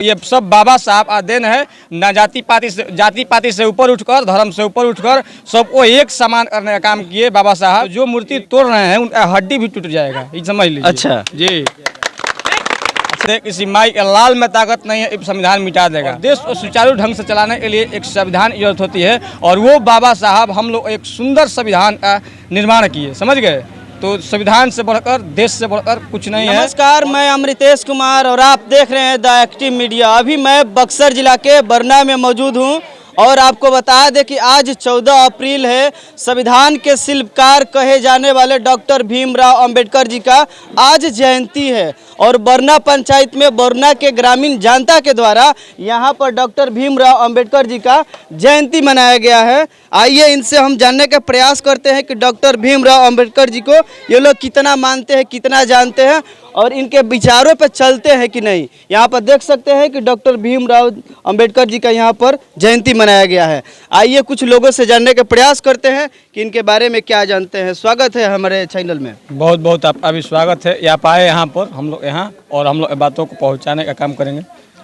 ये सब बाबा साहब का देन है। ना जाति पाति से ऊपर उठकर, धर्म से ऊपर उठकर सबको एक समान करने का काम किए बाबा साहब। जो मूर्ति तोड़ रहे हैं उनका हड्डी भी टूट जाएगा, ये समझ लीजिए। अच्छा जी, किसी माई के लाल में ताकत नहीं है, संविधान मिटा देगा। देश को सुचारू ढंग से चलाने के लिए एक संविधान की जरूरत होती है, और वो बाबा साहब हम लोग एक सुंदर संविधान का निर्माण किए, समझ गए। तो संविधान से बढ़कर, देश से बढ़कर कुछ नहीं है। नमस्कार, मैं अमृतेश कुमार और आप देख रहे हैं द एक्टिव मीडिया। अभी मैं बक्सर जिला के बरना में मौजूद हूं और आपको बता दें कि आज 14 अप्रैल है। संविधान के शिल्पकार कहे जाने वाले डॉक्टर भीमराव अंबेडकर जी का आज जयंती है, और बरना पंचायत में बरना के ग्रामीण जनता के द्वारा यहां पर डॉक्टर भीमराव अंबेडकर जी का जयंती मनाया गया है। आइए इनसे हम जानने का प्रयास करते हैं कि डॉक्टर भीमराव अंबेडकर जी को ये लोग कितना मानते हैं, कितना जानते हैं, और इनके विचारों पर चलते हैं कि नहीं। यहाँ पर देख सकते हैं कि डॉक्टर भीमराव अंबेडकर जी का यहाँ पर जयंती मनाया गया है। आइए कुछ लोगों से जानने का प्रयास करते हैं कि इनके बारे में क्या जानते हैं। स्वागत है हमारे चैनल में। बहुत बहुत आपका भी स्वागत है। आप आए यहाँ पर, हम लोग यहाँ, और हम लोग बातों को पहुँचाने का काम करेंगे।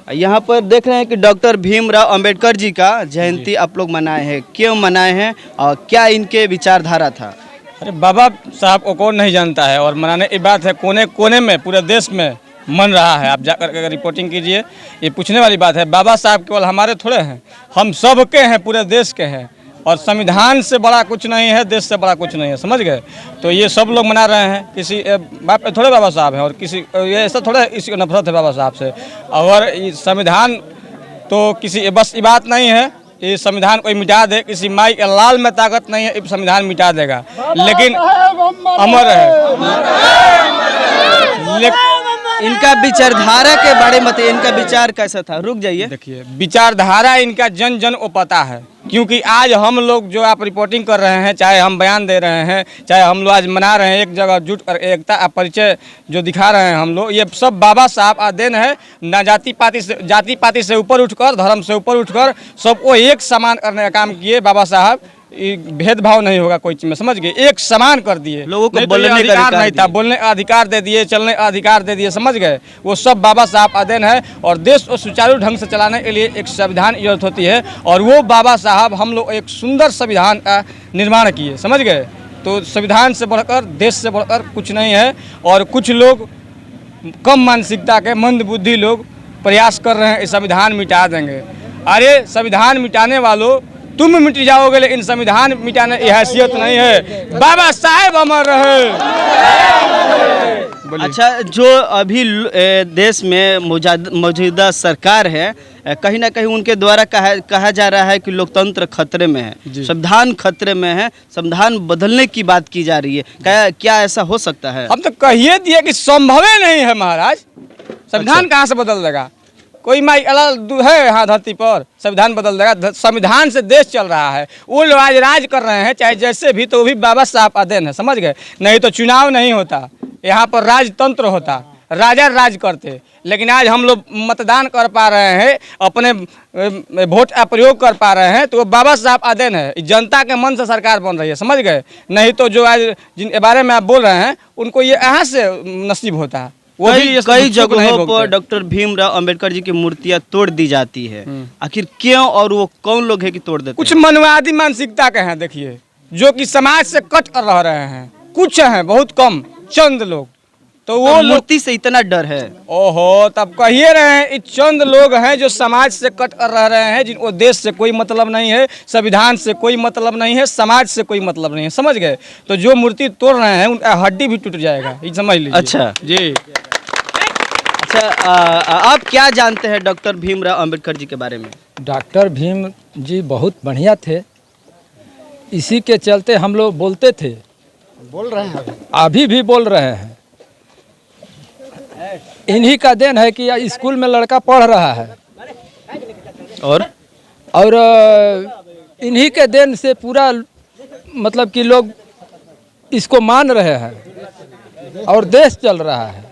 यहाँ पर देख रहे हैं कि डॉक्टर भीमराव अंबेडकर जी का जयंती आप लोग मनाए हैं, क्यों मनाए हैं और क्या इनके विचारधारा था? अरे बाबा साहब को कौन नहीं जानता है, और मनाने की बात है। कोने कोने में पूरे देश में मन रहा है। आप जाकर के रिपोर्टिंग कीजिए, ये पूछने वाली बात है। बाबा साहब केवल हमारे थोड़े हैं, हम सब के हैं, पूरे देश के हैं, और संविधान से बड़ा कुछ नहीं है, देश से बड़ा कुछ नहीं है, समझ गए। तो ये सब लोग मना रहे हैं। किसी बाप थोड़े बाबा साहब हैं, और किसी ये ऐसा थोड़ा इसी को नफरत है बाबा साहब से। और ये संविधान तो किसी बस की बात नहीं है, ये संविधान कोई मिटा दे। किसी माई के लाल में ताकत नहीं है, ये संविधान मिटा देगा, लेकिन अमर है। इनका विचारधारा के बारे में इनका विचार कैसा था? रुक जाइए, देखिए विचारधारा इनका जन जन को पता है, क्योंकि आज हम लोग जो आप रिपोर्टिंग कर रहे हैं, चाहे हम बयान दे रहे हैं, चाहे हम लोग आज मना रहे हैं, एक जगह जुट कर एकता का परिचय जो दिखा रहे हैं हम लोग, ये सब बाबा साहब का देन है। ना जाति पाति से ऊपर उठकर, धर्म से ऊपर उठकर सबको एक समान करने का काम किए बाबा साहब। भेदभाव नहीं होगा कोई चीज में, समझ गए। एक समान कर दिए, लोगों को बोलने का अधिकार नहीं था, बोलने का अधिकार दे दिए, चलने का अधिकार दे दिए, समझ गए। वो सब बाबा साहब का देन है, और देश को सुचारू ढंग से चलाने के लिए एक संविधान की जरूरत होती है, और वो बाबा साहब हम लोग एक सुंदर संविधान का निर्माण किए, समझ गए। तो संविधान से बढ़कर, देश से बढ़कर कुछ नहीं है। और कुछ लोग कम मानसिकता के मंद बुद्धि लोग प्रयास कर रहे हैं इस संविधान मिटा देंगे। अरे संविधान मिटाने वालों, तुम मिट जाओगे, लेकिन संविधान मिटाने की हैसियत नहीं है। बाबा साहब अमर रहे। अच्छा, जो अभी देश में मौजूदा सरकार है, कहीं ना कहीं उनके द्वारा कहा जा रहा है कि लोकतंत्र खतरे में है, संविधान खतरे में है, संविधान बदलने की बात की जा रही है। क्या ऐसा हो सकता है? हम तो कहिए दिए कि संभव नहीं है महाराज। संविधान कहाँ से बदल देगा? कोई माई अलग है यहाँ धरती पर संविधान बदल देगा? संविधान से देश चल रहा है। वो लोग आज राज कर रहे हैं, चाहे जैसे भी, तो वो भी बाबा साहब का देन है, समझ गए। नहीं तो चुनाव नहीं होता, यहाँ पर राजतंत्र होता, राजा राज करते। लेकिन आज हम लोग मतदान कर पा रहे हैं, अपने वोट का प्रयोग कर पा रहे हैं, तो वो बाबा साहब का देन है। जनता के मन से सरकार बन रही है, समझ गए। नहीं तो जो आज जिनके बारे में आप बोल रहे हैं, उनको ये यहाँ से नसीब होता है। वो भी कई जगहों पर डॉक्टर भीमराव अंबेडकर जी की मूर्तियां तोड़ दी जाती है। आखिर क्यों, और वो कौन लोग हैं कि तोड़ देते हैं? कुछ मनवादी मानसिकता के हैं, देखिए, जो कि समाज से कट कर रह रहे हैं। कुछ हैं, बहुत कम, चंद लोग। तो वो मूर्ति से इतना डर है? ओहो, तब कहिए रहे हैं, चंद लोग हैं जो समाज से कट कर रह रहे हैं, जिनको देश से कोई मतलब नहीं है, संविधान से कोई मतलब नहीं है, समाज से कोई मतलब नहीं है, समझ गए। तो जो मूर्ति तोड़ रहे हैं उनका हड्डी भी टूट जाएगा, ये समझ लीजिए। अच्छा जी। अच्छा, आप क्या जानते हैं डॉक्टर भीमराव अंबेडकर जी के बारे में? डॉक्टर भीम जी बहुत बढ़िया थे, इसी के चलते हम लोग बोलते थे, बोल रहे हैं, अभी भी बोल रहे हैं। इन्हीं का देन है कि स्कूल में लड़का पढ़ रहा है, और इन्हीं के देन से पूरा मतलब कि लोग इसको मान रहे हैं और देश चल रहा है।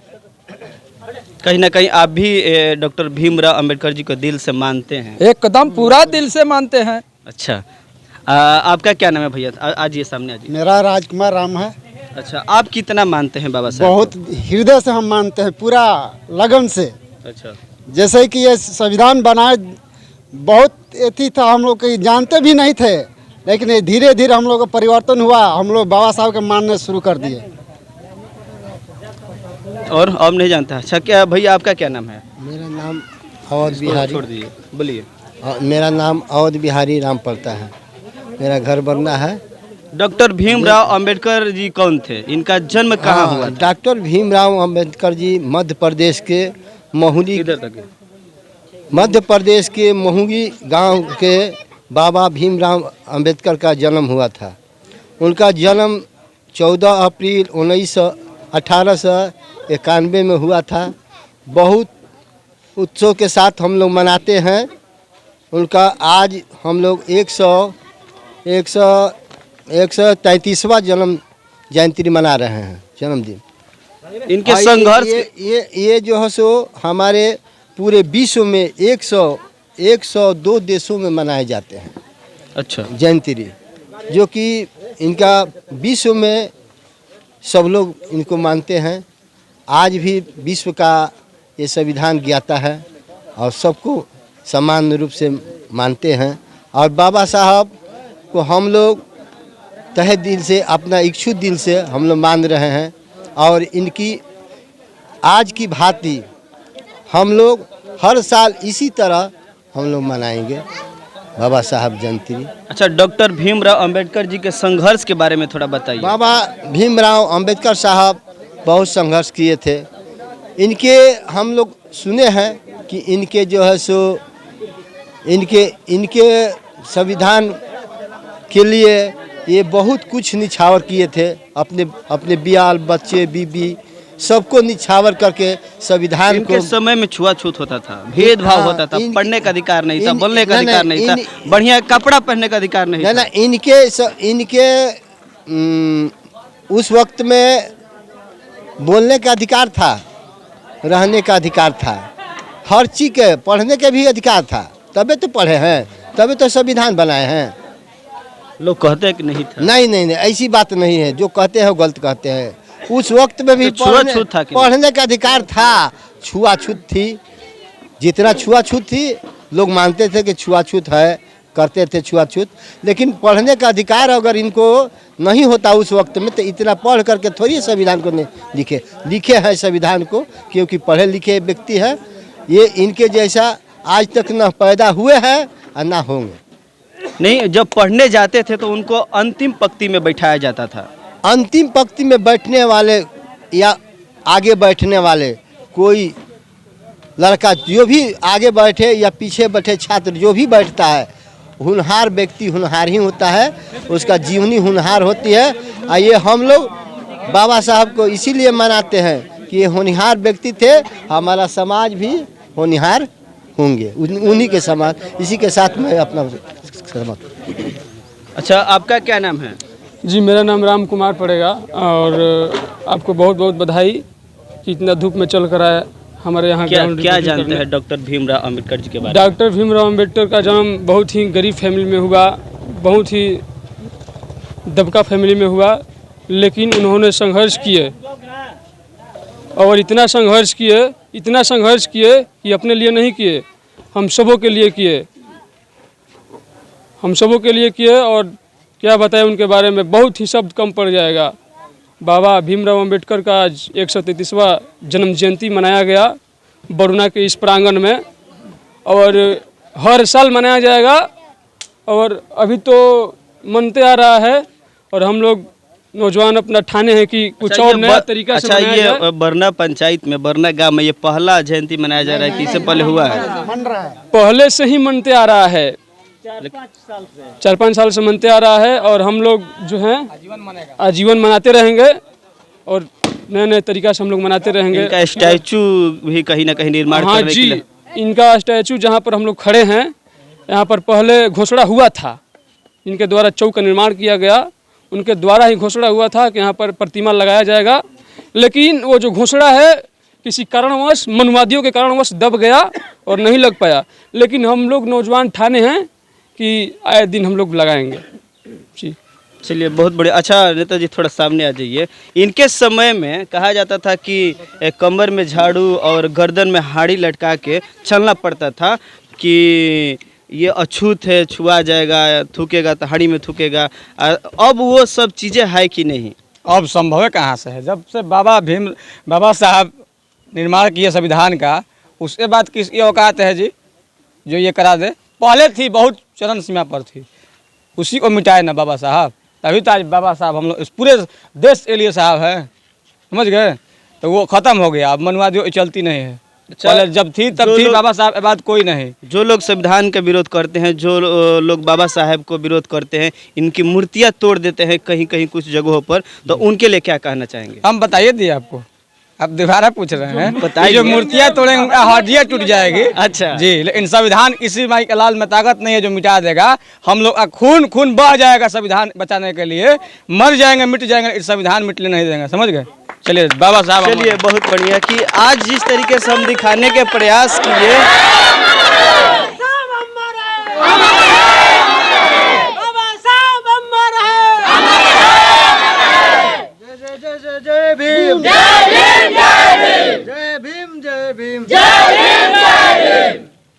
कहीं ना कहीं आप भी डॉक्टर भीमराव अंबेडकर जी को दिल से मानते हैं? एकदम पूरा दिल से मानते हैं। अच्छा, आपका क्या नाम है भैया? आज ये सामने आज। मेरा राजकुमार राम है। अच्छा, आप कितना मानते हैं बाबा साहब? बहुत हृदय से हम मानते हैं, पूरा लगन से। अच्छा, जैसे कि ये संविधान बनाए बहुत एथी था, हम लोग कहीं जानते भी नहीं थे, लेकिन ये धीरे धीरे हम लोग का परिवर्तन हुआ, हम लोग बाबा साहब के मानने शुरू कर दिए। और अब नहीं जानता। अच्छा, क्या भैया आपका क्या नाम है? मेरा नाम अवध बिहारी, छोड़ दीजिए, बोलिए। मेरा नाम अवध बिहारी राम पड़ता है। मेरा घर बनना है। डॉक्टर भीमराव अंबेडकर जी कौन थे? इनका जन्म कहाँ हुआ था? डॉक्टर भीमराव अंबेडकर जी मध्य प्रदेश के महुली, इधर तक है। मध्य प्रदेश के महुली गांव के बाबा भीमराव अंबेडकर का जन्म हुआ था। उनका जन्म 14 अप्रैल 1891 में हुआ था। बहुत उत्सव के साथ हम लोग मनाते हैं उनका। आज हम लोग 133वां जन्म जयंती मना रहे हैं, जन्मदिन। इनके संघर्ष ये जो है सो हमारे पूरे विश्व में 102 देशों में मनाए जाते हैं। अच्छा, जयंती, जो कि इनका विश्व में सब लोग इनको मानते हैं। आज भी विश्व का ये संविधान ज्ञाता है और सबको समान रूप से मानते हैं। और बाबा साहब को हम लोग तहे दिल से, अपना इच्छुक दिल से हम लोग मान रहे हैं। और इनकी आज की भांति हम लोग हर साल इसी तरह हम लोग मनाएंगे बाबा साहब जयंती। अच्छा, डॉक्टर भीमराव अंबेडकर जी के संघर्ष के बारे में थोड़ा बताइए। बाबा भीमराव अंबेडकर साहब बहुत संघर्ष किए थे। इनके हम लोग सुने हैं कि इनके जो है सो इनके संविधान के लिए ये बहुत कुछ निछावर किए थे। अपने बियाल बच्चे बीबी सबको निछावर करके संविधान इनके को। समय में छुआछूत होता था, भेदभाव होता था, पढ़ने का अधिकार नहीं था, बोलने का अधिकार नहीं था, बढ़िया कपड़ा पहनने का अधिकार नहीं था। ना इनके उस वक्त में बोलने का अधिकार था, रहने का अधिकार था, हर चीज़ के, पढ़ने के भी अधिकार था। तबे तो पढ़े हैं, तबे तो संविधान बनाए हैं। लोग कहते हैं कि नहीं था। नहीं, ऐसी बात नहीं है। जो कहते हैं वो गलत कहते हैं। उस वक्त में भी तो छुआछूत था कि पढ़ने का अधिकार था, छुआछूत थी। जितना छुआछूत थी, लोग मानते थे कि छुआछूत है, करते थे छुआछूत। लेकिन पढ़ने का अधिकार अगर इनको नहीं होता उस वक्त में, तो इतना पढ़ करके थोड़ी संविधान को नहीं लिखे हैं संविधान को, क्योंकि पढ़े लिखे व्यक्ति है। ये इनके जैसा आज तक न पैदा हुए हैं और ना होंगे। नहीं, जब पढ़ने जाते थे तो उनको अंतिम पंक्ति में बैठाया जाता था। अंतिम पंक्ति में बैठने वाले या आगे बैठने वाले कोई लड़का, जो भी आगे बैठे या पीछे बैठे छात्र, जो भी बैठता है, होनहार व्यक्ति होनहार ही होता है, उसका जीवनी होनहार होती है। और ये हम लोग बाबा साहब को इसीलिए मनाते हैं कि ये होनहार व्यक्ति थे। हमारा समाज भी होनहार होंगे, उन्हीं के समाज। इसी के साथ मैं अपना अच्छा, आपका क्या नाम है? जी, मेरा नाम राम कुमार पड़ेगा। और आपको बहुत बहुत बधाई कि इतना धूप में चल कर आए हमारे यहाँ। क्या जानते हैं डॉक्टर भीमराव अंबेडकर जी के बारे में? डॉक्टर भीमराव अंबेडकर का जन्म बहुत ही गरीब फैमिली में हुआ, बहुत ही दबका फैमिली में हुआ। लेकिन उन्होंने संघर्ष किए, और इतना संघर्ष किए कि अपने लिए नहीं किए, हम सबों के लिए किए। और क्या बताएं उनके बारे में, बहुत ही शब्द कम पड़ जाएगा। बाबा भीमराव अंबेडकर का आज 133वां जन्म जयंती मनाया गया बरुणा के इस प्रांगण में, और हर साल मनाया जाएगा। और अभी तो मनते आ रहा है, और हम लोग नौजवान अपना ठाने हैं कि कुछ और नया तरीका से मनाया जाए। ये बरना पंचायत में, बरना गांव में ये पहला जयंती मनाया जा रहा है कि इससे पहले हुआ है? पहले से ही मनते आ रहा है, 4-5 साल से मनते आ रहा है। और हम लोग जो हैं आजीवन मनाते रहेंगे, और नए नए तरीका से हम लोग मनाते रहेंगे। इनका स्टैचू भी कहीं ना कहीं निर्माण करने के लिए। इनका स्टैचू जहाँ पर हम लोग खड़े हैं, यहाँ पर पहले घोषणा हुआ था, इनके द्वारा चौक का निर्माण किया गया, उनके द्वारा ही घोषणा हुआ था कि यहाँ पर प्रतिमा लगाया जाएगा। लेकिन वो जो घोषणा है किसी कारणवश, मनवादियों के कारणवश दब गया और नहीं लग पाया। लेकिन हम लोग नौजवान ठाने हैं कि आए दिन हम लोग लगाएंगे। जी, चलिए बहुत बढ़िया। अच्छा नेताजी थोड़ा सामने आ जाइए। इनके समय में कहा जाता था कि कमर में झाड़ू और गर्दन में हाड़ी लटका के चलना पड़ता था कि ये अछूत है, छुआ जाएगा, थूकेगा तो हाड़ी में थूकेगा। अब वो सब चीज़ें है कि नहीं? अब संभव है कहाँ से है? जब से बाबा साहब निर्माण किए संविधान का, उसके बाद किसकी औकात है जी जो ये करा दे? पहले थी, बहुत चरण सीमा पर थी, उसी को मिटाए ना बाबा साहब, तभी तो आज बाबा साहब हम लोग इस पूरे देश के लिए साहब हैं, समझ गए? तो वो ख़त्म हो गया, अब मनवादी चलती नहीं है। पहले जब थी तब थी बाबा साहब, बात कोई नहीं। जो लोग संविधान का विरोध करते हैं, जो लोग बाबा साहब को विरोध करते हैं, इनकी मूर्तियां तोड़ देते हैं कहीं कहीं कुछ जगहों पर, तो उनके लिए क्या कहना चाहेंगे? हम बताइए दिए आपको, आप दोबारा पूछ रहे हैं? बताइए। जो मूर्तियां तोड़ेंगे उनका हड्डियां टूट जाएगी। अच्छा जी, लेकिन संविधान किसी माई के लाल में ताकत नहीं है जो मिटा देगा। हम लोग का खून बह जाएगा संविधान बचाने के लिए, मर जाएंगे, मिट जाएंगे, इस संविधान मिटने नहीं देंगे, समझ गए? चलिए बाबा साहब, चलिए बहुत बढ़िया कि आज जिस तरीके से हम दिखाने के प्रयास किए,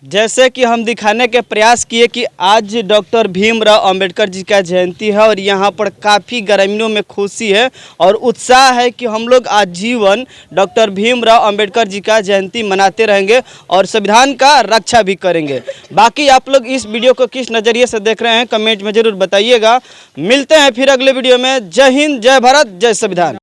जैसे कि हम दिखाने के प्रयास किए कि आज डॉक्टर भीमराव अंबेडकर जी का जयंती है और यहाँ पर काफ़ी ग्रामीणों में खुशी है और उत्साह है कि हम लोग आजीवन डॉक्टर भीमराव अंबेडकर जी का जयंती मनाते रहेंगे और संविधान का रक्षा भी करेंगे। बाकी आप लोग इस वीडियो को किस नज़रिए से देख रहे हैं कमेंट में ज़रूर बताइएगा। मिलते हैं फिर अगले वीडियो में। जय हिंद, जय भारत, जय संविधान।